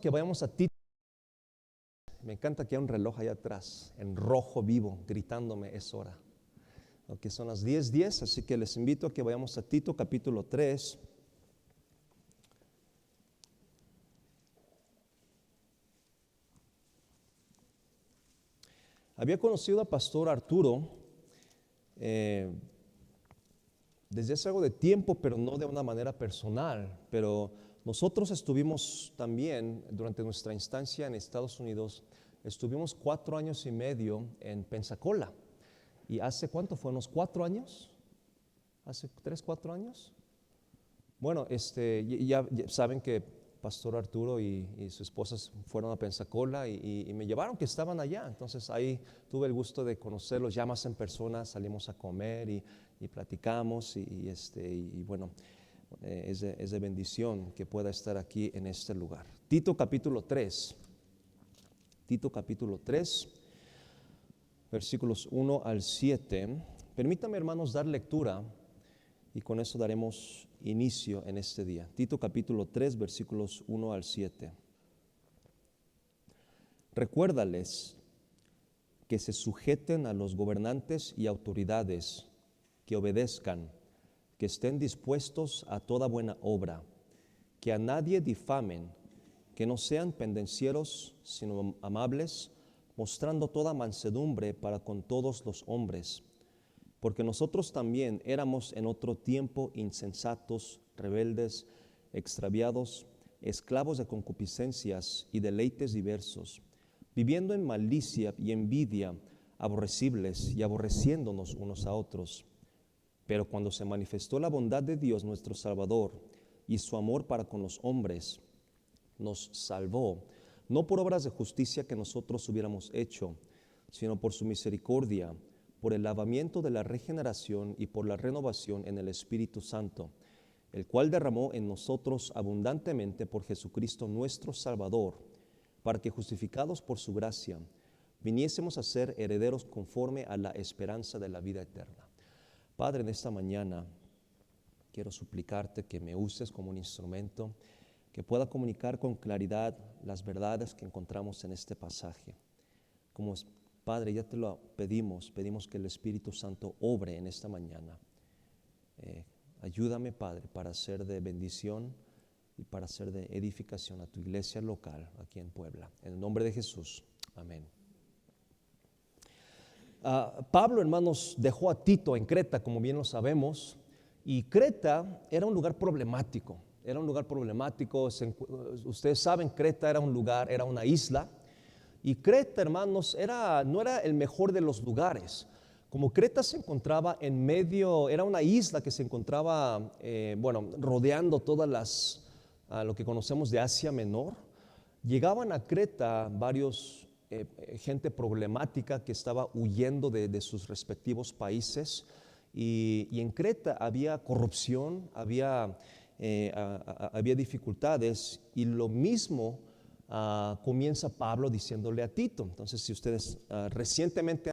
Que vayamos a Tito. Me encanta que hay un reloj allá atrás, en rojo vivo, gritándome es hora. Que son las 10:10, así que les invito a que vayamos a Tito capítulo 3. Había conocido a Pastor Arturo desde hace algo de tiempo, pero no de una manera personal. Pero nosotros estuvimos también, durante nuestra instancia en Estados Unidos, estuvimos 4 años y medio en Pensacola. ¿Y hace cuánto fue? ¿Unos 4 años? ¿Hace 3, 4 años? Bueno, ya saben que Pastor Arturo y su esposa fueron a Pensacola y me llevaron, que estaban allá. Entonces ahí tuve el gusto de conocerlos ya más en persona, salimos a comer y platicamos y bueno, es de bendición que pueda estar aquí en este lugar. Tito capítulo 3, versículos 1 al 7. Permítame, hermanos, dar lectura y con eso daremos inicio en este día. Tito capítulo 3, versículos 1 al 7. Recuérdales que se sujeten a los gobernantes y autoridades, que obedezcan, que estén dispuestos a toda buena obra, que a nadie difamen, que no sean pendencieros, sino amables, mostrando toda mansedumbre para con todos los hombres. Porque nosotros también éramos en otro tiempo insensatos, rebeldes, extraviados, esclavos de concupiscencias y deleites diversos, viviendo en malicia y envidia, aborrecibles y aborreciéndonos unos a otros. Pero cuando se manifestó la bondad de Dios nuestro Salvador y su amor para con los hombres, nos salvó, no por obras de justicia que nosotros hubiéramos hecho, sino por su misericordia, por el lavamiento de la regeneración y por la renovación en el Espíritu Santo, el cual derramó en nosotros abundantemente por Jesucristo nuestro Salvador, para que, justificados por su gracia, viniésemos a ser herederos conforme a la esperanza de la vida eterna. Padre, en esta mañana quiero suplicarte que me uses como un instrumento que pueda comunicar con claridad las verdades que encontramos en este pasaje. Como Padre, ya te lo pedimos que el Espíritu Santo obre en esta mañana. Ayúdame, Padre, para ser de bendición y para ser de edificación a tu iglesia local aquí en Puebla. En el nombre de Jesús, amén. Pablo, hermanos, dejó a Tito en Creta, como bien lo sabemos, y Creta era un lugar problemático. Ustedes saben, Creta era una isla. Y Creta, hermanos, no era el mejor de los lugares. Como Creta se encontraba en medio, era una isla que se encontraba, rodeando todas lo que conocemos de Asia Menor. Llegaban a Creta gente problemática que estaba huyendo de sus respectivos países. Y en Creta había corrupción, había dificultades, y lo mismo comienza Pablo diciéndole a Tito. Entonces, si ustedes recientemente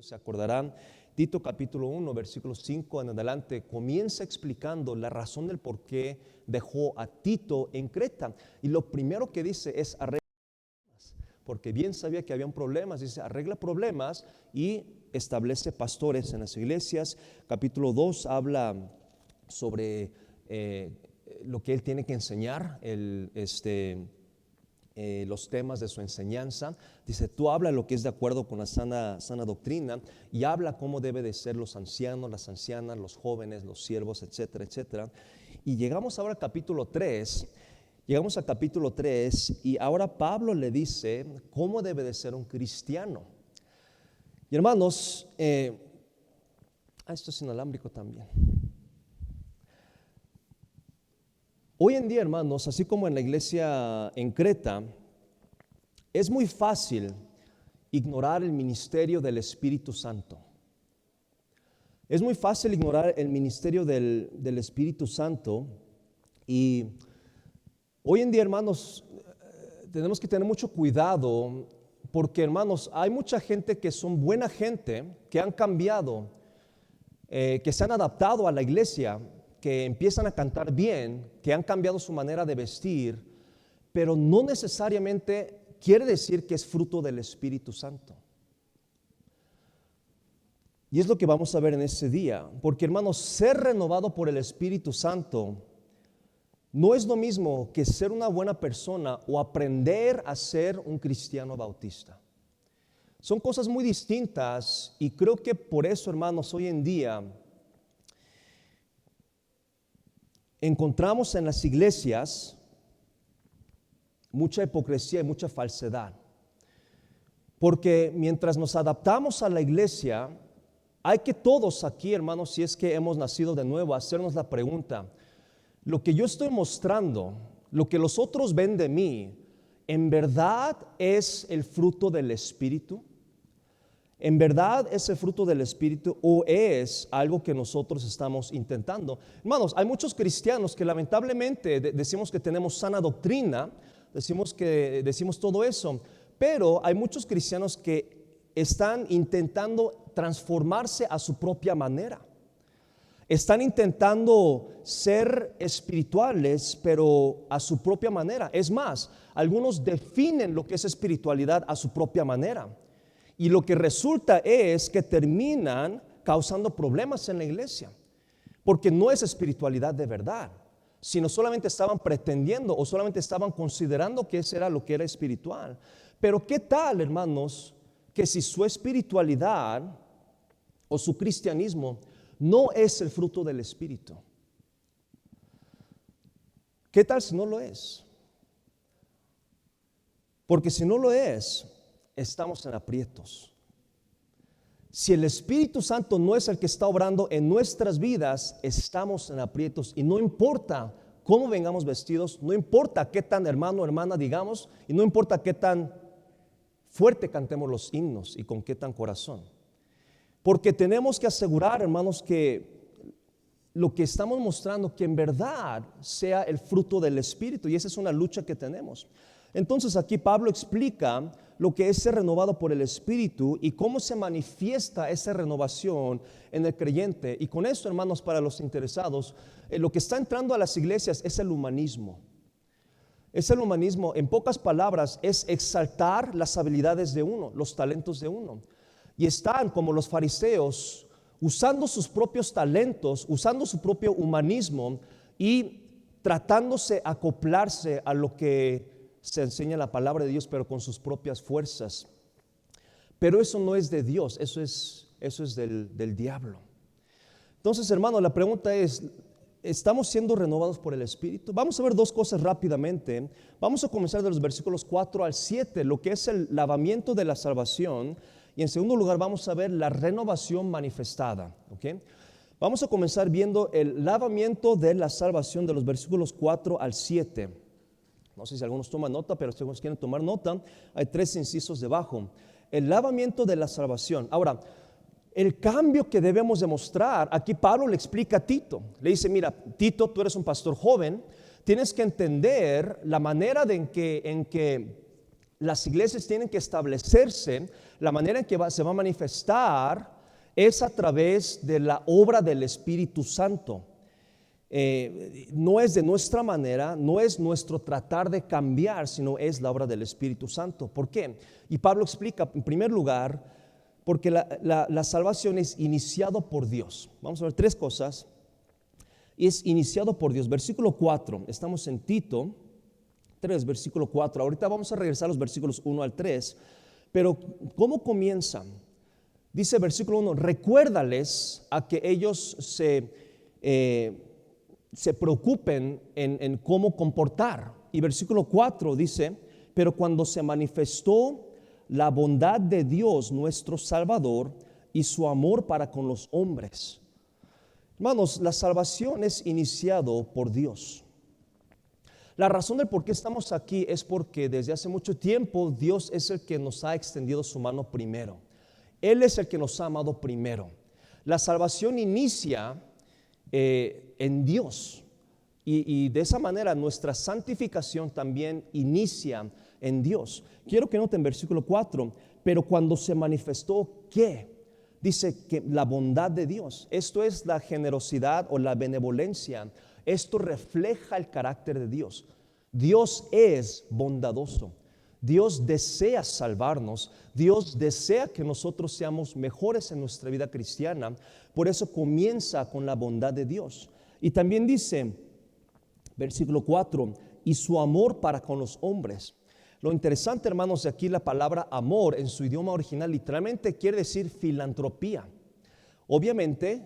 se acordarán, Tito capítulo 1, versículos 5 en adelante, comienza explicando la razón del por qué dejó a Tito en Creta. Y lo primero que dice es arregla problemas, porque bien sabía que habían problemas. Dice, arregla problemas y establece pastores en las iglesias. Capítulo 2 habla sobre lo que él tiene que enseñar, los temas de su enseñanza. Dice, tú habla lo que es de acuerdo con la sana doctrina, y habla cómo debe de ser los ancianos, las ancianas, los jóvenes, los siervos, etcétera, etcétera. Y llegamos ahora al capítulo 3. Y ahora Pablo le dice cómo debe de ser un cristiano. Y hermanos, esto es inalámbrico también. Hoy en día, hermanos, así como en la iglesia en Creta, es muy fácil ignorar el ministerio del Espíritu Santo. Es muy fácil ignorar el ministerio del Espíritu Santo. Y hoy en día, hermanos, tenemos que tener mucho cuidado, porque, hermanos, hay mucha gente que son buena gente, que han cambiado, que se han adaptado a la iglesia, que empiezan a cantar bien, que han cambiado su manera de vestir, pero no necesariamente quiere decir que es fruto del Espíritu Santo. Y es lo que vamos a ver en ese día, porque hermanos, ser renovado por el Espíritu Santo no es lo mismo que ser una buena persona o aprender a ser un cristiano bautista. Son cosas muy distintas y creo que por eso, hermanos, hoy en día encontramos en las iglesias mucha hipocresía y mucha falsedad. Porque mientras nos adaptamos a la iglesia, hay que todos aquí, hermanos, si es que hemos nacido de nuevo, hacernos la pregunta: lo que yo estoy mostrando, lo que los otros ven de mí, ¿en verdad es el fruto del Espíritu? ¿En verdad es el fruto del Espíritu o es algo que nosotros estamos intentando? Hermanos, hay muchos cristianos que lamentablemente decimos que tenemos sana doctrina, decimos todo eso, pero hay muchos cristianos que están intentando transformarse a su propia manera. Están intentando ser espirituales, pero a su propia manera. Es más, algunos definen lo que es espiritualidad a su propia manera. Y lo que resulta es que terminan causando problemas en la iglesia, porque no es espiritualidad de verdad, sino solamente estaban pretendiendo o solamente estaban considerando que eso era lo que era espiritual. Pero ¿qué tal, hermanos, que si su espiritualidad o su cristianismo no es el fruto del Espíritu? ¿Qué tal si no lo es? Porque si no lo es, estamos en aprietos. Si el Espíritu Santo no es el que está obrando en nuestras vidas, estamos en aprietos. Y no importa cómo vengamos vestidos, no importa qué tan hermano o hermana digamos, y no importa qué tan fuerte cantemos los himnos y con qué tan corazón. Porque tenemos que asegurar, hermanos, que lo que estamos mostrando, que en verdad sea el fruto del Espíritu. Y esa es una lucha que tenemos. Entonces aquí Pablo explica lo que es ser renovado por el Espíritu y cómo se manifiesta esa renovación en el creyente. Y con esto, hermanos, para los interesados, lo que está entrando a las iglesias es el humanismo. Es el humanismo, en pocas palabras, es exaltar las habilidades de uno, los talentos de uno. Y están como los fariseos usando sus propios talentos, usando su propio humanismo y tratándose acoplarse a lo que se enseña la palabra de Dios, pero con sus propias fuerzas. Pero eso no es de Dios, eso es del diablo. Entonces, hermano, la pregunta es: ¿estamos siendo renovados por el Espíritu? Vamos a ver dos cosas rápidamente. Vamos a comenzar de los versículos 4 al 7, lo que es el lavamiento de la salvación. Y en segundo lugar vamos a ver la renovación manifestada. ¿Okay? Vamos a comenzar viendo el lavamiento de la salvación de los versículos 4 al 7. No sé si algunos toman nota, pero si algunos quieren tomar nota, hay 3 incisos debajo. El lavamiento de la salvación. Ahora, el cambio que debemos demostrar, aquí Pablo le explica a Tito. Le dice: mira, Tito, tú eres un pastor joven, tienes que entender la manera en que las iglesias tienen que establecerse, la manera en que se va a manifestar es a través de la obra del Espíritu Santo. No es de nuestra manera, no es nuestro tratar de cambiar, sino es la obra del Espíritu Santo. ¿Por qué? Y Pablo explica, en primer lugar, porque la salvación es iniciado por Dios. Vamos a ver 3 cosas. Es iniciado por Dios. Versículo 4, estamos en Tito 3, versículo 4. Ahorita vamos a regresar a los versículos 1 al 3. Pero ¿cómo comienza? Dice versículo 1: recuérdales a que ellos se preocupen en cómo comportar. Y versículo 4 dice: pero cuando se manifestó la bondad de Dios nuestro Salvador y su amor para con los hombres. Hermanos, la salvación es iniciado por Dios. La razón del por qué estamos aquí es porque desde hace mucho tiempo Dios es el que nos ha extendido su mano primero. Él es el que nos ha amado primero. La salvación inicia en Dios y de esa manera nuestra santificación también inicia en Dios. Quiero que noten versículo 4: pero cuando se manifestó, ¿qué? Dice que la bondad de Dios. Esto es la generosidad o la benevolencia. Esto refleja el carácter de Dios. Dios es bondadoso. Dios desea salvarnos. Dios desea que nosotros seamos mejores en nuestra vida cristiana. Por eso comienza con la bondad de Dios. Y también dice, versículo 4, y su amor para con los hombres. Lo interesante, hermanos, de aquí la palabra amor en su idioma original literalmente quiere decir filantropía. Obviamente,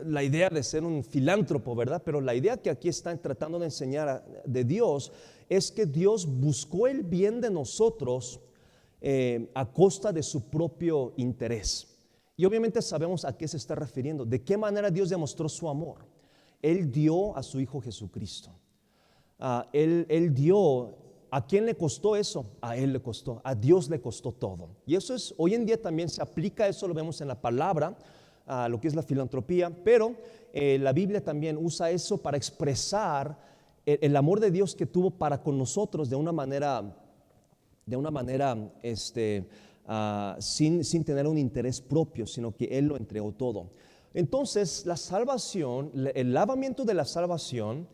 la idea de ser un filántropo, ¿verdad? Pero la idea que aquí están tratando de enseñar de Dios es que Dios buscó el bien de nosotros a costa de su propio interés. Y obviamente sabemos a qué se está refiriendo. ¿De qué manera Dios demostró su amor? Él dio a su Hijo Jesucristo. Él dio. ¿A quién le costó eso? A Él le costó. A Dios le costó todo. Y eso es, hoy en día también se aplica, eso lo vemos en la palabra, lo que es la filantropía, pero la Biblia también usa eso para expresar el amor de Dios que tuvo para con nosotros de una manera sin tener un interés propio, sino que Él lo entregó todo. Entonces, la salvación, el lavamiento de la salvación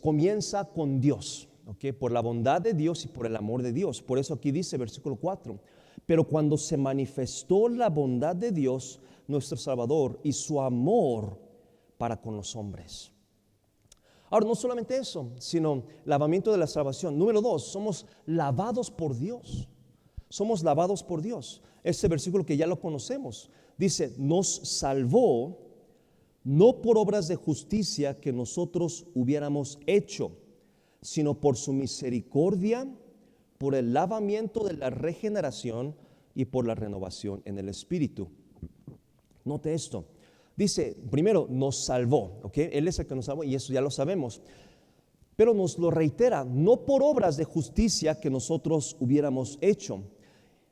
comienza con Dios. Okay, por la bondad de Dios y por el amor de Dios. Por eso aquí dice versículo 4, pero cuando se manifestó la bondad de Dios, nuestro Salvador, y su amor para con los hombres. Ahora, no solamente eso, sino lavamiento de la salvación. Número 2, somos lavados por Dios. Somos lavados por Dios. Este versículo que ya lo conocemos, dice, nos salvó no por obras de justicia que nosotros hubiéramos hecho, sino por su misericordia, por el lavamiento de la regeneración y por la renovación en el Espíritu. Note esto. Dice, primero, nos salvó, ¿ok? Él es el que nos salvó y eso ya lo sabemos. Pero nos lo reitera, no por obras de justicia que nosotros hubiéramos hecho.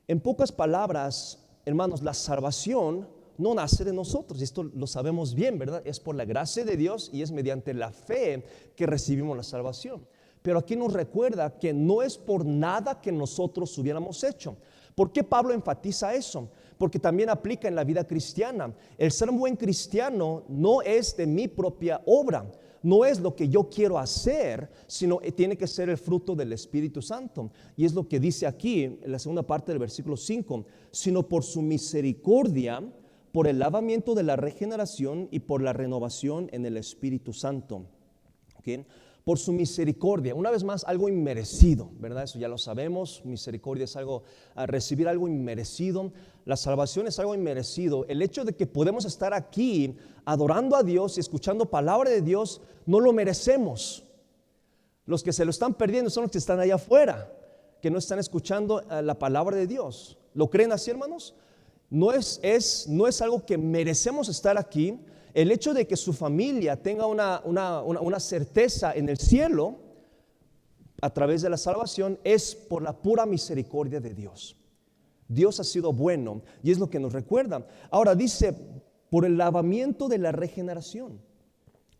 En pocas palabras, hermanos, la salvación no nace de nosotros, y esto lo sabemos bien, ¿verdad? Es por la gracia de Dios y es mediante la fe que recibimos la salvación. Pero aquí nos recuerda que no es por nada que nosotros hubiéramos hecho. ¿Por qué Pablo enfatiza eso? Porque también aplica en la vida cristiana. El ser un buen cristiano no es de mi propia obra, no es lo que yo quiero hacer, sino tiene que ser el fruto del Espíritu Santo. Y es lo que dice aquí en la segunda parte del versículo 5, sino por su misericordia, por el lavamiento de la regeneración y por la renovación en el Espíritu Santo. ¿Okay? Por su misericordia, una vez más, algo inmerecido, ¿verdad? Eso ya lo sabemos. Misericordia es algo, recibir algo inmerecido. La salvación es algo inmerecido. El hecho de que podemos estar aquí adorando a Dios y escuchando palabra de Dios, no lo merecemos. Los que se lo están perdiendo son los que están allá afuera, que no están escuchando la palabra de Dios. ¿Lo creen así, hermanos? No es algo que merecemos estar aquí. El hecho de que su familia tenga una certeza en el cielo a través de la salvación es por la pura misericordia de Dios. Dios ha sido bueno y es lo que nos recuerda. Ahora dice, por el lavamiento de la regeneración.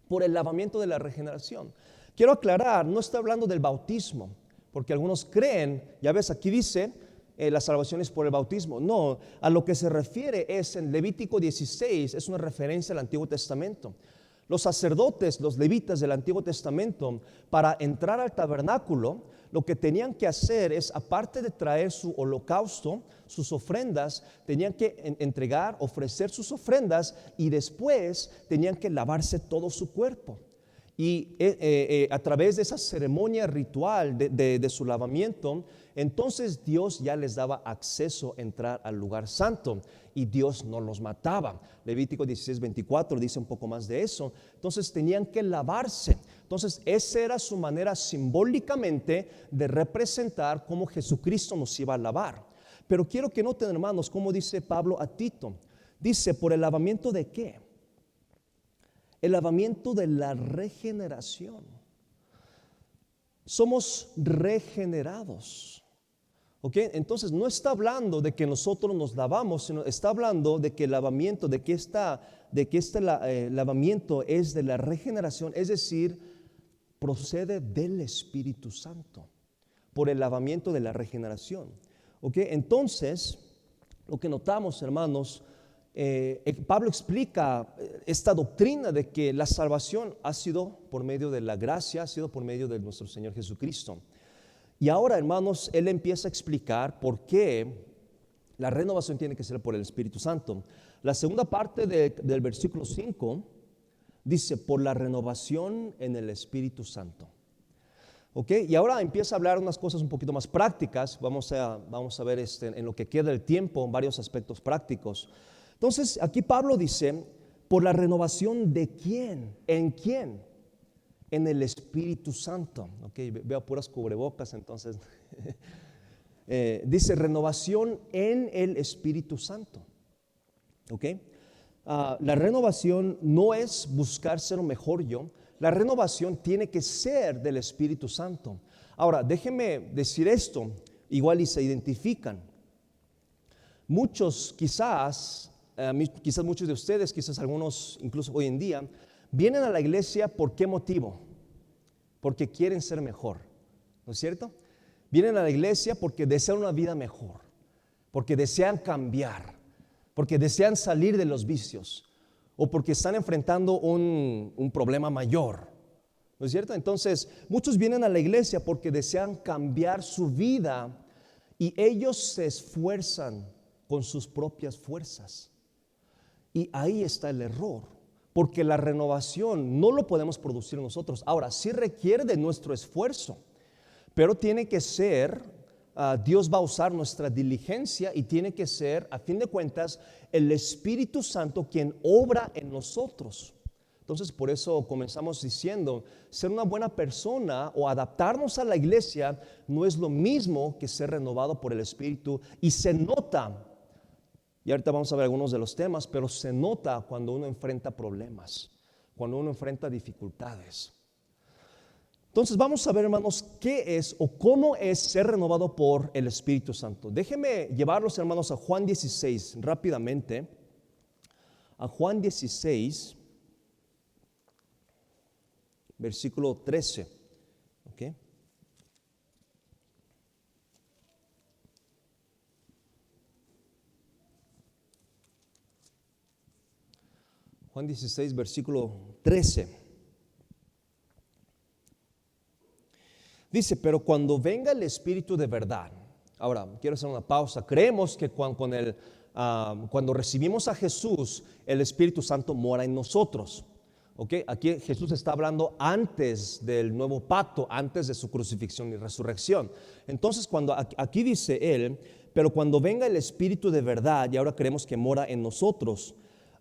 Por el lavamiento de la regeneración. Quiero aclarar, no está hablando del bautismo, porque algunos creen, ya ves, aquí dice, la salvación es por el bautismo. No, a lo que se refiere es en Levítico 16, es una referencia al Antiguo Testamento. Los sacerdotes, los levitas del Antiguo Testamento, para entrar al tabernáculo, lo que tenían que hacer es, aparte de traer su holocausto, sus ofrendas, tenían que entregar, ofrecer sus ofrendas y después tenían que lavarse todo su cuerpo. Y a través de esa ceremonia ritual de su lavamiento, entonces Dios ya les daba acceso a entrar al lugar santo y Dios no los mataba. Levítico 16:24 dice un poco más de eso. Entonces tenían que lavarse. Entonces esa era su manera simbólicamente de representar cómo Jesucristo nos iba a lavar. Pero quiero que noten, hermanos, cómo dice Pablo a Tito. Dice, ¿por el lavamiento de qué? El lavamiento de la regeneración. Somos regenerados. ¿Ok? Entonces no está hablando de que nosotros nos lavamos, sino está hablando de que el lavamiento, de que este lavamiento es de la regeneración, es decir, procede del Espíritu Santo, por el lavamiento de la regeneración. ¿Ok? Entonces, lo que notamos, hermanos, Pablo explica esta doctrina de que la salvación ha sido por medio de la gracia, ha sido por medio de nuestro Señor Jesucristo. Y ahora, hermanos, él empieza a explicar por qué la renovación tiene que ser por el Espíritu Santo. La segunda parte del versículo 5 dice, por la renovación en el Espíritu Santo. ¿Ok? Y ahora empieza a hablar unas cosas un poquito más prácticas. Vamos a ver en lo que queda del tiempo, varios aspectos prácticos. Entonces, aquí Pablo dice, por la renovación de quién, ¿en quién? En el Espíritu Santo. Ok, veo puras cubrebocas, entonces dice renovación en el Espíritu Santo. Ok, la renovación no es buscar ser un mejor yo. La renovación tiene que ser del Espíritu Santo. Ahora, déjenme decir esto, igual y se identifican. Muchos quizás muchos de ustedes, quizás algunos incluso hoy en día, vienen a la iglesia ¿por qué motivo? Porque quieren ser mejor, ¿no es cierto? Vienen a la iglesia porque desean una vida mejor, porque desean cambiar, porque desean salir de los vicios o porque están enfrentando un problema mayor, ¿no es cierto? Entonces, muchos vienen a la iglesia porque desean cambiar su vida y ellos se esfuerzan con sus propias fuerzas. Y ahí está el error, porque la renovación no lo podemos producir nosotros. Ahora, sí requiere de nuestro esfuerzo, pero tiene que ser, Dios va a usar nuestra diligencia y tiene que ser, a fin de cuentas, el Espíritu Santo quien obra en nosotros. Entonces, por eso comenzamos diciendo, ser una buena persona o adaptarnos a la iglesia no es lo mismo que ser renovado por el Espíritu, y se nota. Y ahorita vamos a ver algunos de los temas, pero se nota cuando uno enfrenta problemas, cuando uno enfrenta dificultades. Entonces vamos a ver, hermanos, qué es o cómo es ser renovado por el Espíritu Santo. Déjenme llevarlos, hermanos, a Juan 16 rápidamente. A Juan 16, versículo 13. ¿Ok? Juan 16, versículo 13. Dice, pero cuando venga el Espíritu de verdad. Ahora, quiero hacer una pausa. Creemos que cuando recibimos a Jesús, el Espíritu Santo mora en nosotros. ¿Okay? Aquí Jesús está hablando antes del nuevo pacto, antes de su crucifixión y resurrección. Entonces, cuando aquí dice él, pero cuando venga el Espíritu de verdad, y ahora creemos que mora en nosotros,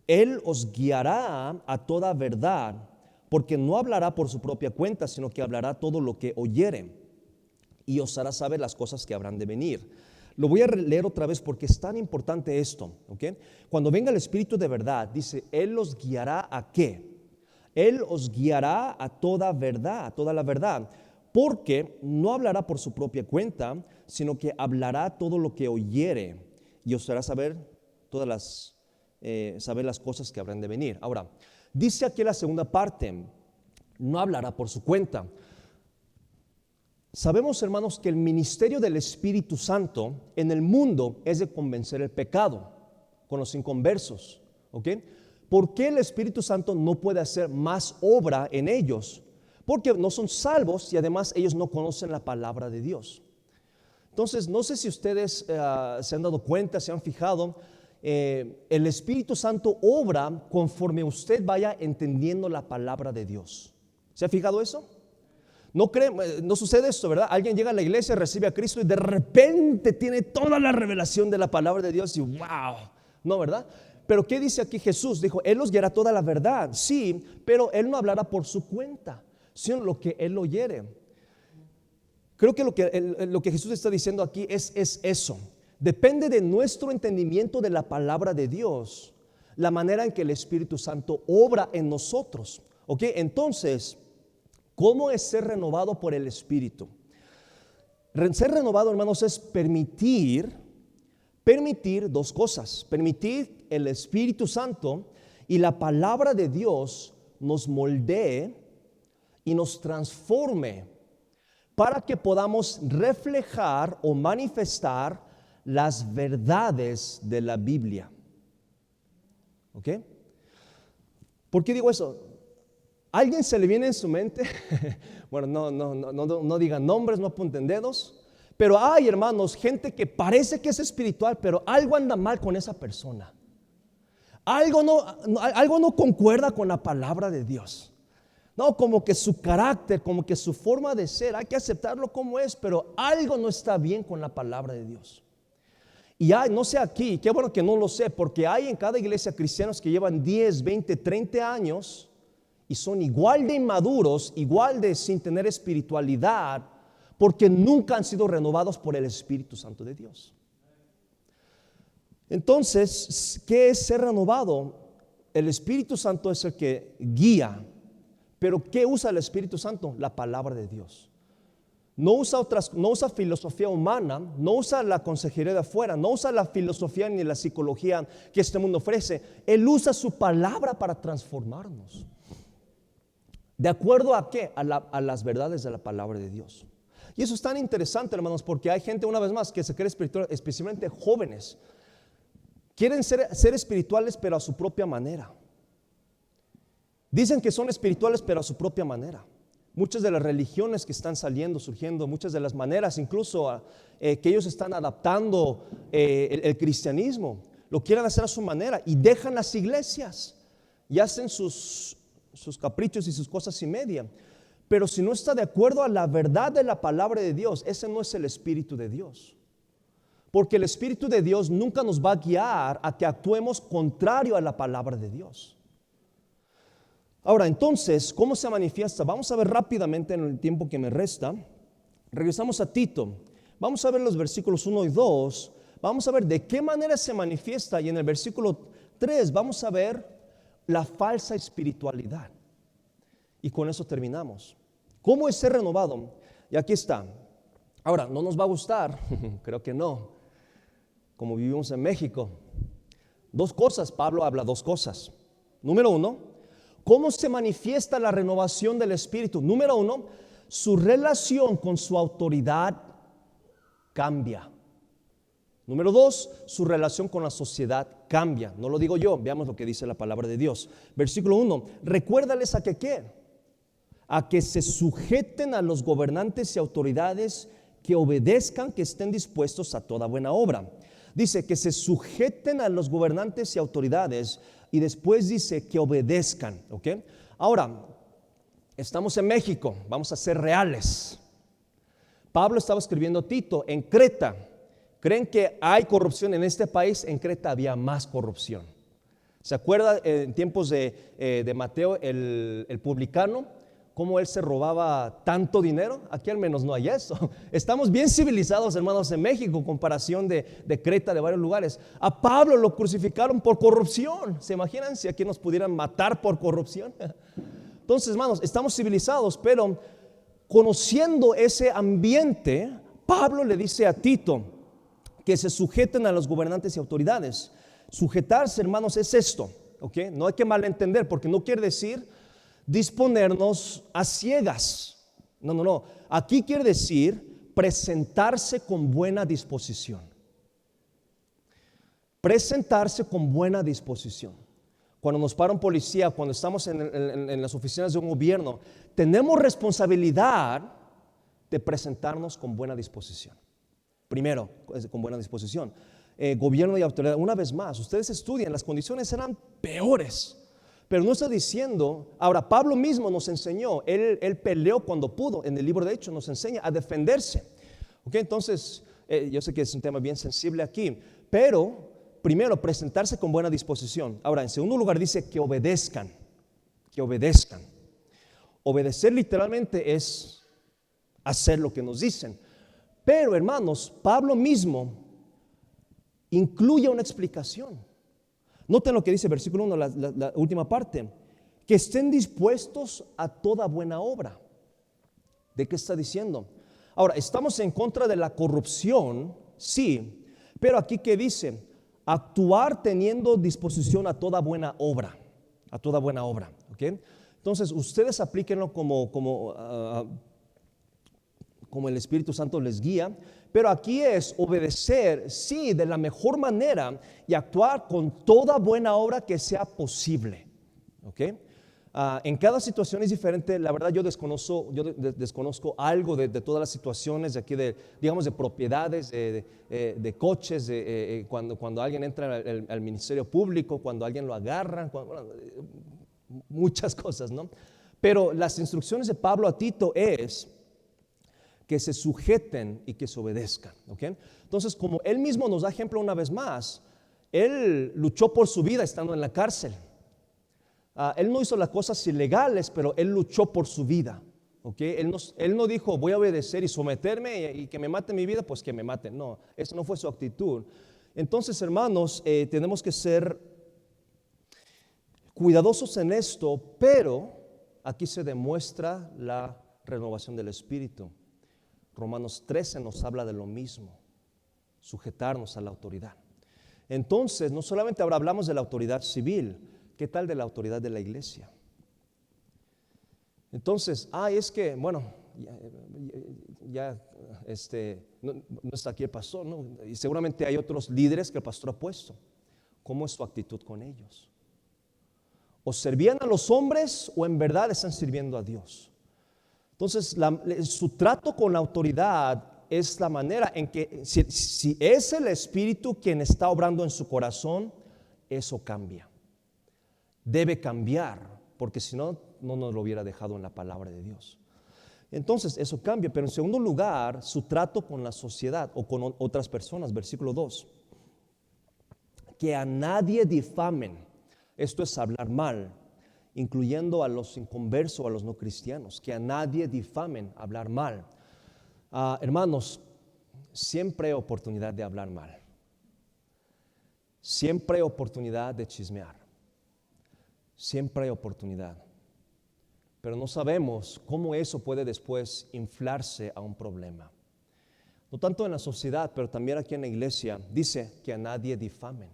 Él os guiará a toda verdad, porque no hablará por su propia cuenta, sino que hablará todo lo que oyere, y os hará saber las cosas que habrán de venir. Lo voy a leer otra vez porque es tan importante esto. ¿Okay? Cuando venga el Espíritu de verdad, dice, Él os guiará ¿a qué? Él os guiará a toda verdad, a toda la verdad, porque no hablará por su propia cuenta, sino que hablará todo lo que oyere, y os hará saber saber las cosas que habrán de venir. Ahora, dice aquí la segunda parte, no hablará por su cuenta. Sabemos, hermanos, que el ministerio del Espíritu Santo en el mundo es de convencer el pecado con los inconversos. ¿Ok? ¿Por qué el Espíritu Santo no puede hacer más obra en ellos? Porque no son salvos y además ellos no conocen la palabra de Dios. Entonces, no sé si ustedes se han dado cuenta, se han fijado, el Espíritu Santo obra conforme usted vaya entendiendo la palabra de Dios. ¿Se ha fijado eso? No sucede esto, ¿verdad? Alguien llega a la iglesia, recibe a Cristo y de repente tiene toda la revelación de la palabra de Dios y wow, ¿no, verdad? Pero ¿qué dice aquí Jesús? Dijo, Él os guiará toda la verdad, sí, pero Él no hablará por su cuenta, sino lo que Él oyere. Creo que lo que Jesús está diciendo aquí es eso. Depende de nuestro entendimiento de la palabra de Dios, la manera en que el Espíritu Santo obra en nosotros. ¿Ok? Entonces, ¿cómo es ser renovado por el Espíritu? Ser renovado, hermanos, es permitir dos cosas. Permitir el Espíritu Santo y la palabra de Dios nos moldee y nos transforme para que podamos reflejar o manifestar las verdades de la Biblia. ¿Ok? ¿Por qué digo eso? ¿A alguien se le viene en su mente? Bueno, no digan nombres, no apunten dedos. Pero hay, hermanos, gente que parece que es espiritual, pero algo anda mal con esa persona. Algo no concuerda con la palabra de Dios. No, como que su carácter, como que su forma de ser, hay que aceptarlo como es, pero algo no está bien con la palabra de Dios. Y hay, no sé aquí, qué bueno que no lo sé, porque hay en cada iglesia cristianos que llevan 10, 20, 30 años y son igual de inmaduros, igual de sin tener espiritualidad, porque nunca han sido renovados por el Espíritu Santo de Dios. Entonces, ¿qué es ser renovado? El Espíritu Santo es el que guía. Pero ¿qué usa el Espíritu Santo? La palabra de Dios. No usa filosofía humana, no usa la consejería de afuera, no usa la filosofía ni la psicología que este mundo ofrece. Él usa su palabra para transformarnos. ¿De acuerdo a qué? A las verdades de la palabra de Dios. Y eso es tan interesante, hermanos, porque hay gente, una vez más, que se cree espiritual, especialmente jóvenes. Quieren ser espirituales, pero a su propia manera. Dicen que son espirituales, pero a su propia manera. Muchas de las religiones que están surgiendo, muchas de las maneras, incluso que ellos están adaptando el cristianismo, lo quieren hacer a su manera y dejan las iglesias y hacen sus caprichos y sus cosas y media. Pero si no está de acuerdo a la verdad de la palabra de Dios, ese no es el Espíritu de Dios. Porque el Espíritu de Dios nunca nos va a guiar a que actuemos contrario a la palabra de Dios. Ahora, entonces, ¿cómo se manifiesta? Vamos a ver rápidamente en el tiempo que me resta. Regresamos a Tito. Vamos a ver los versículos 1 y 2. Vamos a ver de qué manera se manifiesta. Y en el versículo 3 vamos a ver la falsa espiritualidad. Y con eso terminamos. ¿Cómo es ser renovado? Y aquí está. Ahora, ¿no nos va a gustar? Creo que no. Como vivimos en México. Dos cosas, Pablo habla dos cosas. Número 1. ¿Cómo se manifiesta la renovación del Espíritu? Número 1, su relación con su autoridad cambia. Número 2, su relación con la sociedad cambia. No lo digo yo, veamos lo que dice la palabra de Dios. Versículo 1, recuérdales a que ¿qué? A que se sujeten a los gobernantes y autoridades, que obedezcan, que estén dispuestos a toda buena obra. Dice que se sujeten a los gobernantes y autoridades. Y después dice que obedezcan, ¿ok? Ahora, estamos en México, vamos a ser reales. Pablo estaba escribiendo a Tito en Creta. ¿Creen que hay corrupción en este país? En Creta había más corrupción. ¿Se acuerda en tiempos de Mateo, el publicano? ¿Cómo él se robaba tanto dinero? Aquí al menos no hay eso. Estamos bien civilizados, hermanos, en México, en comparación de Creta, de varios lugares. A Pablo lo crucificaron por corrupción. ¿Se imaginan si aquí nos pudieran matar por corrupción? Entonces, hermanos, estamos civilizados, pero conociendo ese ambiente, Pablo le dice a Tito que se sujeten a los gobernantes y autoridades. Sujetarse, hermanos, es esto, ¿ok? No hay que malentender, porque no quiere decir disponernos a ciegas. No. Aquí quiere decir presentarse con buena disposición. Presentarse con buena disposición. Cuando nos para un policía, cuando estamos en las oficinas de un gobierno, tenemos responsabilidad de presentarnos con buena disposición. Primero, con buena disposición. Gobierno y autoridad, una vez más, ustedes estudian, las condiciones serán peores. Pero no está diciendo, ahora Pablo mismo nos enseñó, él peleó cuando pudo, en el libro de Hechos nos enseña a defenderse. ¿Ok? Entonces, yo sé que es un tema bien sensible aquí, pero primero presentarse con buena disposición. Ahora, en segundo lugar dice que obedezcan, que obedezcan. Obedecer literalmente es hacer lo que nos dicen. Pero hermanos, Pablo mismo incluye una explicación. Noten lo que dice versículo 1, la última parte. Que estén dispuestos a toda buena obra. ¿De qué está diciendo? Ahora, estamos en contra de la corrupción, sí, pero aquí que dice, actuar teniendo disposición a toda buena obra. A toda buena obra, ¿ok? Entonces, ustedes aplíquenlo como como el Espíritu Santo les guía, pero aquí es obedecer, sí, de la mejor manera y actuar con toda buena obra que sea posible. ¿Ok? En cada situación es diferente. La verdad yo desconozco algo de todas las situaciones de aquí, digamos, de propiedades, de coches, cuando alguien entra al ministerio público, cuando alguien lo agarran, muchas cosas, ¿no? Pero las instrucciones de Pablo a Tito es que se sujeten y que se obedezcan. ¿Okay? Entonces, como él mismo nos da ejemplo una vez más, él luchó por su vida estando en la cárcel. Él no hizo las cosas ilegales, pero él luchó por su vida. ¿Okay? Él no dijo, voy a obedecer y someterme y que me mate mi vida, pues que me maten. No, esa no fue su actitud. Entonces, hermanos, tenemos que ser cuidadosos en esto, pero aquí se demuestra la renovación del espíritu. Romanos 13 nos habla de lo mismo, sujetarnos a la autoridad. Entonces, no solamente ahora hablamos de la autoridad civil, ¿qué tal de la autoridad de la iglesia? Entonces, es que, bueno, no está aquí el pastor, ¿no? Y seguramente hay otros líderes que el pastor ha puesto. ¿Cómo es su actitud con ellos? ¿O servían a los hombres o en verdad están sirviendo a Dios? Entonces, su trato con la autoridad es la manera en que, si es el Espíritu quien está obrando en su corazón, eso cambia. Debe cambiar, porque si no, no nos lo hubiera dejado en la palabra de Dios. Entonces, eso cambia. Pero en segundo lugar, su trato con la sociedad o con otras personas. Versículo 2. Que a nadie difamen. Esto es hablar mal, incluyendo a los inconversos, a los no cristianos, que a nadie difamen, hablar mal. Hermanos, siempre hay oportunidad de hablar mal. Siempre hay oportunidad de chismear. Siempre hay oportunidad. Pero no sabemos cómo eso puede después inflarse a un problema. No tanto en la sociedad, pero también aquí en la iglesia. Dice que a nadie difamen.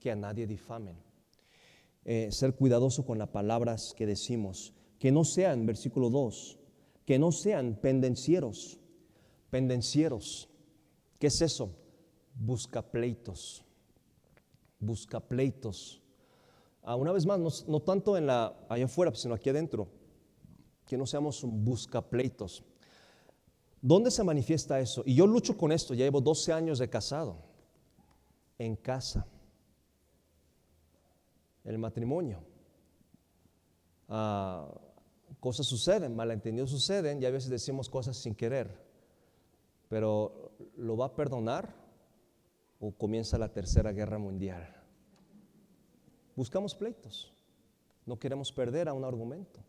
Que a nadie difamen. Ser cuidadoso con las palabras que decimos, que no sean, versículo 2, que no sean pendencieros. Pendencieros, ¿qué es eso? Buscapleitos. Buscapleitos. Una vez más, no tanto allá afuera, sino aquí adentro, que no seamos buscapleitos. ¿Dónde se manifiesta eso? Y yo lucho con esto, ya llevo 12 años de casado, en casa. El matrimonio, cosas suceden, malentendidos suceden y a veces decimos cosas sin querer, pero ¿lo va a perdonar o comienza la tercera guerra mundial? Buscamos pleitos, no queremos perder a un argumento.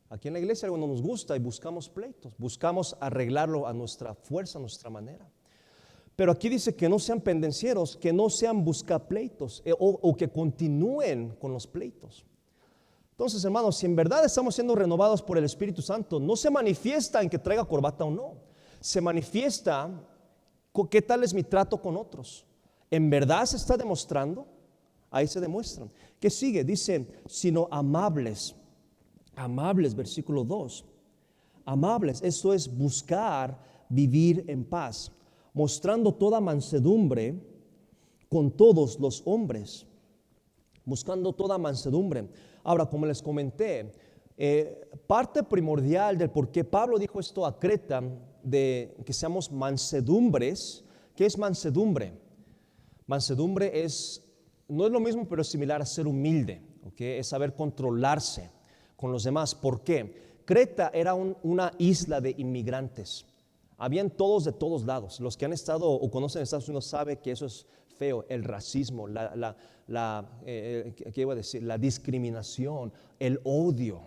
Aquí en la iglesia algo no nos gusta y buscamos pleitos, buscamos arreglarlo a nuestra fuerza, a nuestra manera. Pero aquí dice que no sean pendencieros, que no sean buscapleitos o que continúen con los pleitos. Entonces, hermanos, si en verdad estamos siendo renovados por el Espíritu Santo, no se manifiesta en que traiga corbata o no. Se manifiesta qué tal es mi trato con otros. ¿En verdad se está demostrando? Ahí se demuestran. ¿Qué sigue? Dice, sino amables. Amables, versículo 2. Amables, esto es buscar vivir en paz, mostrando toda mansedumbre con todos los hombres. Buscando toda mansedumbre. Ahora, como les comenté, parte primordial del por qué Pablo dijo esto a Creta, de que seamos mansedumbres. ¿Qué es mansedumbre? Mansedumbre no es lo mismo, pero es similar a ser humilde, ¿okay? Es saber controlarse con los demás. ¿Por qué? Creta era una isla de inmigrantes. Habían todos de todos lados. Los que han estado o conocen Estados Unidos saben que eso es feo, el racismo, ¿qué iba a decir? La discriminación, el odio.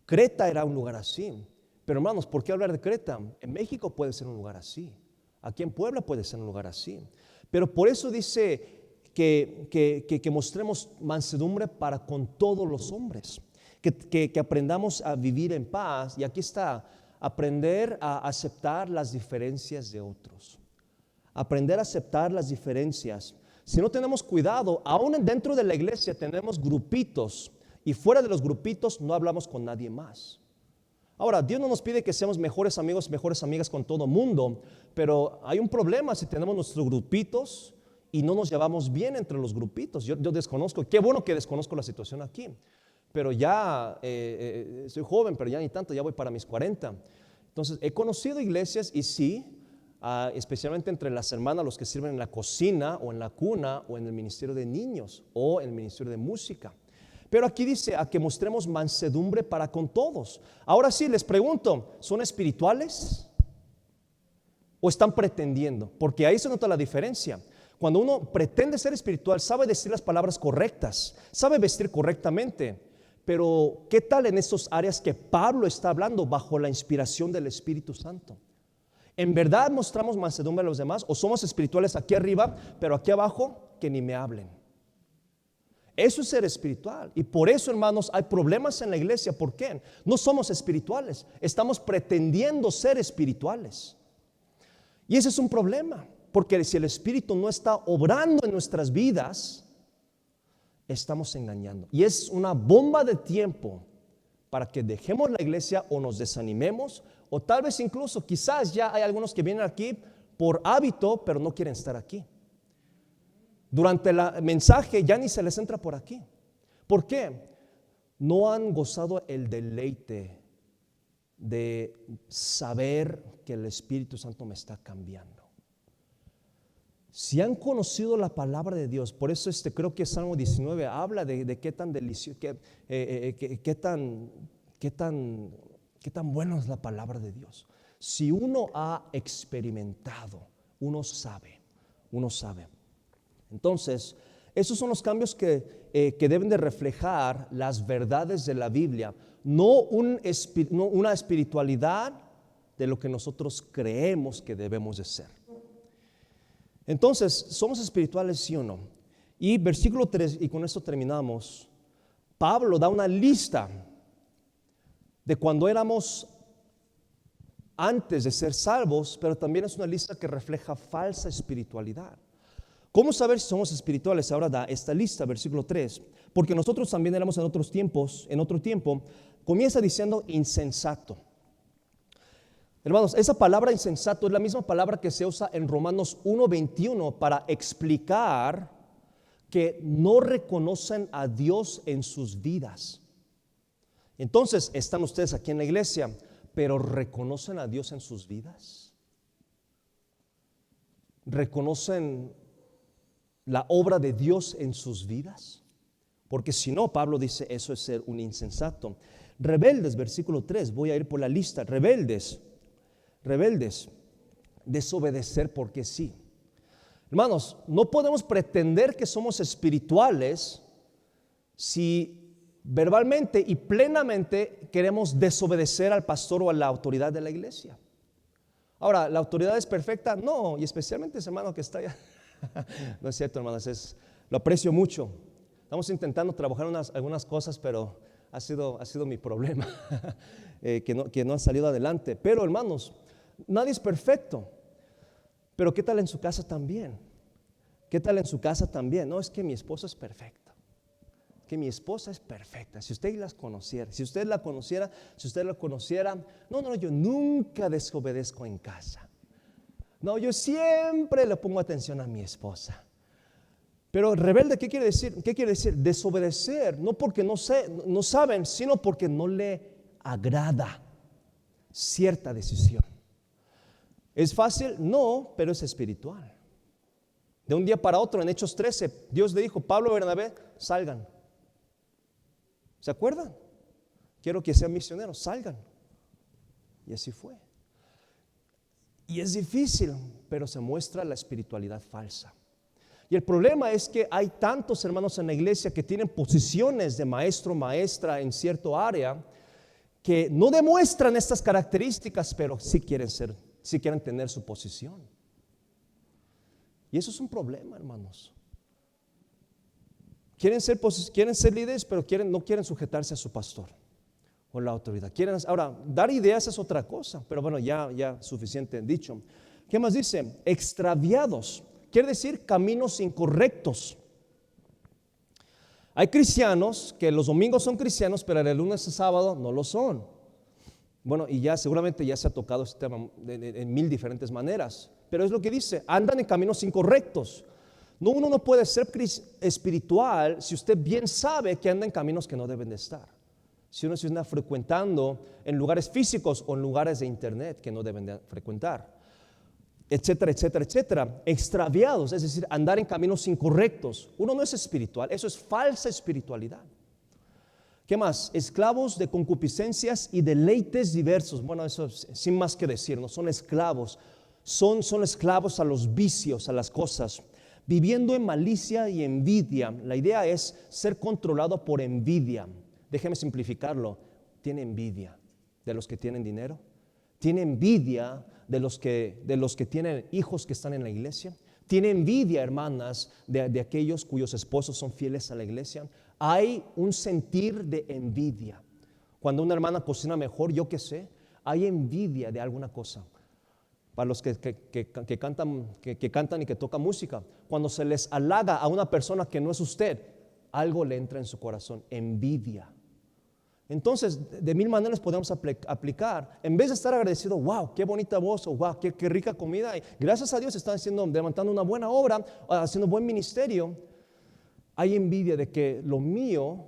Creta era un lugar así. Pero hermanos, ¿por qué hablar de Creta? En México puede ser un lugar así. Aquí en Puebla puede ser un lugar así. Pero por eso dice que mostremos mansedumbre para con todos los hombres. Que aprendamos a vivir en paz. Y aquí está. Aprender a aceptar las diferencias de otros. Aprender a aceptar las diferencias. Si no tenemos cuidado, aún dentro de la iglesia tenemos grupitos y fuera de los grupitos no hablamos con nadie más. Ahora, Dios no nos pide que seamos mejores amigos, mejores amigas con todo mundo, pero hay un problema si tenemos nuestros grupitos y no nos llevamos bien entre los grupitos. Yo desconozco, qué bueno que desconozco la situación aquí, pero ya soy joven, pero ya ni tanto, ya voy para mis 40. Entonces, he conocido iglesias y sí, especialmente entre las hermanas, los que sirven en la cocina o en la cuna o en el ministerio de niños o en el ministerio de música. Pero aquí dice a que mostremos mansedumbre para con todos. Ahora sí, les pregunto, ¿son espirituales o están pretendiendo? Porque ahí se nota la diferencia. Cuando uno pretende ser espiritual, sabe decir las palabras correctas, sabe vestir correctamente. Pero ¿qué tal en estas áreas que Pablo está hablando bajo la inspiración del Espíritu Santo? ¿En verdad mostramos mansedumbre a los demás o somos espirituales aquí arriba, pero aquí abajo que ni me hablen? Eso es ser espiritual. Y por eso, hermanos, hay problemas en la iglesia. ¿Por qué? No somos espirituales, estamos pretendiendo ser espirituales. Y ese es un problema, porque si el Espíritu no está obrando en nuestras vidas, estamos engañando. Y es una bomba de tiempo para que dejemos la iglesia o nos desanimemos, o tal vez incluso quizás ya hay algunos que vienen aquí por hábito, pero no quieren estar aquí. Durante el mensaje ya ni se les entra por aquí. ¿Por qué? No han gozado el deleite de saber que el Espíritu Santo me está cambiando. Si han conocido la palabra de Dios, por eso creo que Salmo 19 habla de qué tan delicioso, qué tan bueno es la palabra de Dios. Si uno ha experimentado, uno sabe. Entonces, esos son los cambios que deben de reflejar las verdades de la Biblia, no una espiritualidad de lo que nosotros creemos que debemos de ser. Entonces, ¿somos espirituales sí o no? Y versículo 3, y con esto terminamos, Pablo da una lista de cuando éramos antes de ser salvos, pero también es una lista que refleja falsa espiritualidad. ¿Cómo saber si somos espirituales? Ahora da esta lista, versículo 3. Porque nosotros también éramos en otro tiempo, comienza diciendo insensato. Hermanos, esa palabra insensato es la misma palabra que se usa en Romanos 1:21 para explicar que no reconocen a Dios en sus vidas. Entonces, están ustedes aquí en la iglesia, pero ¿reconocen a Dios en sus vidas? ¿Reconocen la obra de Dios en sus vidas? Porque si no, Pablo dice, eso es ser un insensato. Rebeldes, versículo 3, voy a ir por la lista. Rebeldes, desobedecer porque sí. Hermanos, no podemos pretender que somos espirituales si verbalmente y plenamente queremos desobedecer al pastor o a la autoridad de la iglesia. Ahora, ¿la autoridad es perfecta? No, y especialmente ese hermano que está allá. No es cierto, hermanos, lo aprecio mucho. Estamos intentando trabajar algunas cosas, pero ha sido mi problema que no han salido adelante. Pero, hermanos, nadie es perfecto. Pero ¿qué tal en su casa también? ¿Qué tal en su casa también? No, es que mi esposa es perfecta. Que mi esposa es perfecta. Si usted la conociera, no, yo nunca desobedezco en casa. No, yo siempre le pongo atención a mi esposa. Pero rebelde, ¿qué quiere decir? ¿Qué quiere decir? Desobedecer, no porque no saben, sino porque no le agrada cierta decisión. ¿Es fácil? No, pero es espiritual. De un día para otro, en Hechos 13, Dios le dijo, Pablo y Bernabé, salgan. ¿Se acuerdan? Quiero que sean misioneros, salgan. Y así fue. Y es difícil, pero se muestra la espiritualidad falsa. Y el problema es que hay tantos hermanos en la iglesia que tienen posiciones de maestro, maestra en cierto área, que no demuestran estas características, pero sí quieren tener su posición. Y eso es un problema, hermanos. Quieren ser líderes, pero no quieren sujetarse a su pastor o la autoridad. Ahora, dar ideas es otra cosa, pero bueno, ya suficiente dicho. ¿Qué más dice? Extraviados, quiere decir caminos incorrectos. Hay cristianos que los domingos son cristianos, pero de lunes a sábado no lo son. Bueno, y ya seguramente ya se ha tocado este tema en mil diferentes maneras, pero es lo que dice, andan en caminos incorrectos. No, uno no puede ser espiritual si usted bien sabe que anda en caminos que no deben de estar. Si uno se anda frecuentando en lugares físicos o en lugares de internet que no deben de frecuentar, etcétera, etcétera, etcétera, extraviados, es decir, andar en caminos incorrectos. Uno no es espiritual, eso es falsa espiritualidad. ¿Qué más? Esclavos de concupiscencias y deleites diversos. Bueno, eso sin más que decir, no son esclavos, son esclavos a los vicios, a las cosas, viviendo en malicia y envidia. La idea es ser controlado por envidia. Déjeme simplificarlo. Tiene envidia de los que tienen dinero, tiene envidia de los que tienen hijos que están en la iglesia, tiene envidia, hermanas, de aquellos cuyos esposos son fieles a la iglesia. Hay un sentir de envidia. Cuando una hermana cocina mejor, yo qué sé, hay envidia de alguna cosa. Para los que cantan y que tocan música, cuando se les halaga a una persona que no es usted, algo le entra en su corazón, envidia. Entonces, de mil maneras podemos aplicar. En vez de estar agradecido, wow, qué bonita voz, o wow, qué rica comida, y gracias a Dios están levantando una buena obra, haciendo buen ministerio. Hay envidia de que lo mío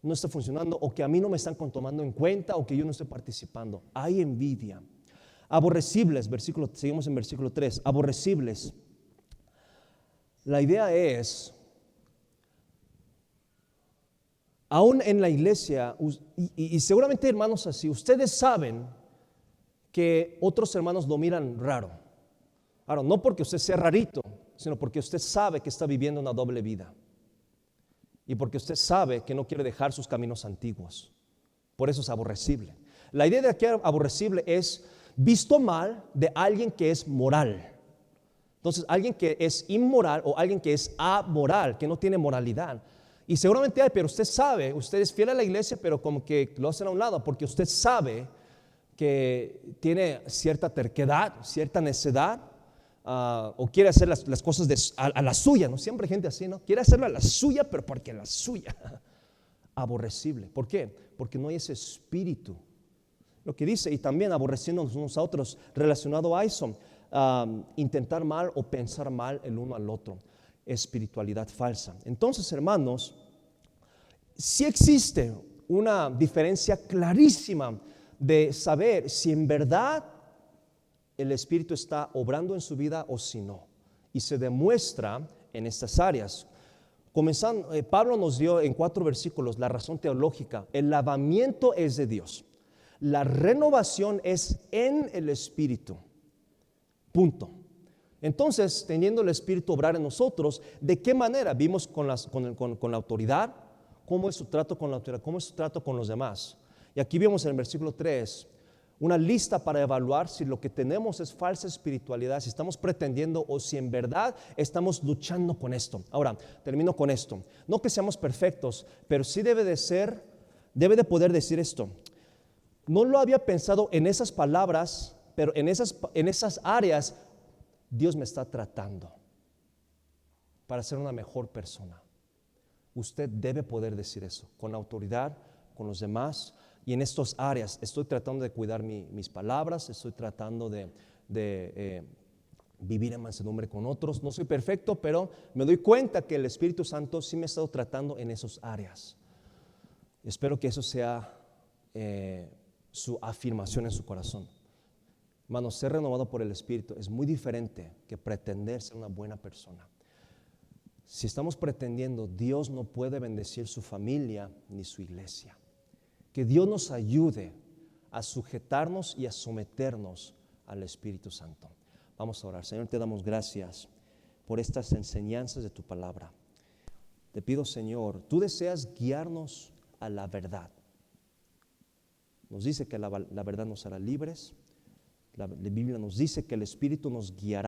no está funcionando, o que a mí no me están tomando en cuenta, o que yo no estoy participando. Hay envidia. Aborrecibles, seguimos en versículo 3, aborrecibles. La idea es, aún en la iglesia, y seguramente hermanos así, ustedes saben que otros hermanos lo miran raro. Ahora, no porque usted sea rarito, sino porque usted sabe que está viviendo una doble vida. Y porque usted sabe que no quiere dejar sus caminos antiguos. Por eso es aborrecible. La idea de aquí aborrecible es visto mal de alguien que es moral. Entonces, alguien que es inmoral o alguien que es amoral, que no tiene moralidad. Y seguramente hay, pero usted sabe, usted es fiel a la iglesia, pero como que lo hacen a un lado, porque usted sabe que tiene cierta terquedad, cierta necedad, o quiere hacer las cosas a la suya, ¿no? Siempre hay gente así, ¿no? Quiere hacerlo a la suya, pero porque a la suya. Aborrecible. ¿Por qué? Porque no hay ese espíritu. Lo que dice, y también aborreciéndonos unos a otros, relacionado a eso, intentar mal o pensar mal el uno al otro. Espiritualidad falsa. Entonces, hermanos, sí existe una diferencia clarísima de saber si en verdad el Espíritu está obrando en su vida o si no. Y se demuestra en estas áreas. Pablo nos dio en 4 versículos la razón teológica. El lavamiento es de Dios. La renovación es en el Espíritu. Punto. Entonces, teniendo el Espíritu obrar en nosotros, ¿de qué manera? Vimos con la autoridad, cómo es su trato con la autoridad, cómo es su trato con los demás. Y aquí vemos en el versículo 3 una lista para evaluar si lo que tenemos es falsa espiritualidad, si estamos pretendiendo o si en verdad estamos luchando con esto. Ahora, termino con esto. No que seamos perfectos, pero sí debe de poder decir esto. No lo había pensado en esas palabras, pero en esas áreas Dios me está tratando para ser una mejor persona. Usted debe poder decir eso con autoridad, con los demás. Y en estas áreas estoy tratando de cuidar mis palabras, estoy tratando de vivir en mansedumbre con otros. No soy perfecto, pero me doy cuenta que el Espíritu Santo sí me ha estado tratando en esas áreas. Espero que eso sea su afirmación en su corazón. Hermanos, ser renovado por el Espíritu es muy diferente que pretender ser una buena persona. Si estamos pretendiendo, Dios no puede bendecir su familia ni su iglesia. Que Dios nos ayude a sujetarnos y a someternos al Espíritu Santo. Vamos a orar. Señor, te damos gracias por estas enseñanzas de tu palabra. Te pido, Señor, tú deseas guiarnos a la verdad. Nos dice que la verdad nos hará libres. La Biblia nos dice que el Espíritu nos guiará